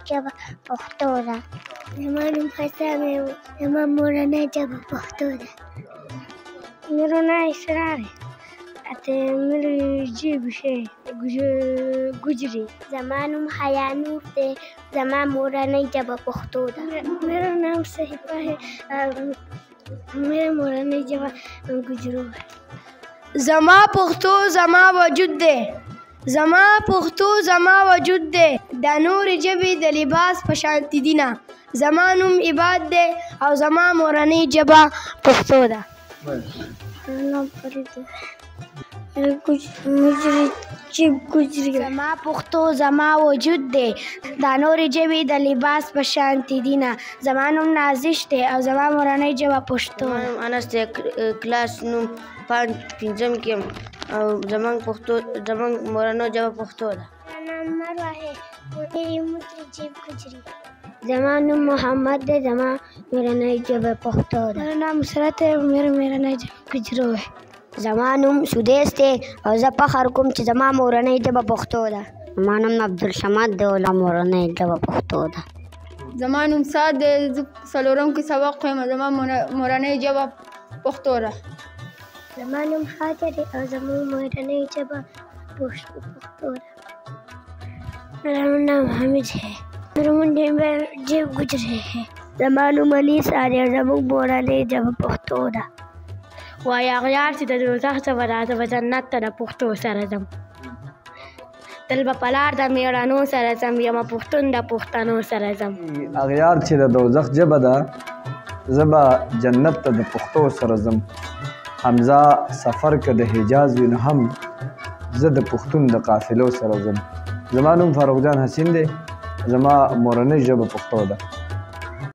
ژبه پښتو ده. زما نوم حسن و. زما مورنۍ ژبه پښتو ده. میرا نام اسرار है. मेरी जीभ है गुजरी. زما نوم حیا نور دی. زما مورنۍ ژبه پښتو ده. मेरा नाम صحیفه है. मेरी مورنۍ ژبه गुजरू है. زما پښتو زما وجود دی. زما پښتو زما وجود دی. د نورې ژبې د لباس په شانتي دي نه. زما نوم عباد دی او زما مورنۍ ژبه پښتو ده. نام فرید دی. مجري جيب گجري. زما پښتو زما وجود دی. د نورې ژبې د لباس په شانتي دي نه. زما نوم نازش دی او زما مورنۍ ژبه پښتو ده. انس دی. کلاس نوم پنځم کې یم او زموږ مورنۍ ژبه پښتو ده. نام مروه ہے. میری مجري جيب گجري. زما نوم محمد دی. زما مورنۍ ژبه پښتو ده. میرا نام مسرت ہے. میرا مورنۍ ژبه گجرو ہے. زما نوم سدیس دی او زه فخر کوم چې زما مورنۍ ژبه پښتو ده. زما نوم عبدالصمد دی او زما مورنۍ ژبه پښتو ده. زما نوم سعد دی. زه څلورم کې سبق وایم. زما مورنۍ ژبه پښتو ده. زما نوم حاجه دی او زما مورنۍ ژبه پښتو ده. میرا نام حمید ہے. میرا جیب گجری ہے. زما نوم انیسه دی او زما مورنۍ ژبه پښتو ده. وایي اغیار چې د دوزخ څخه راځه به جنت ته د پښتو سره ځم. تل به په لار د مېړنو سره ځم. یمه پښتون د پښتنو سره ځم. اغیار چې د دوزخ ژبه ده زه به جنت ته د پښتو سره ځم. حمزه سفر که د حجاز وي نو هم زه د پښتون د قافلو سره ځم. زما نوم فاروق جان حسین دی. زما مورنۍ ژبه پښتو ده.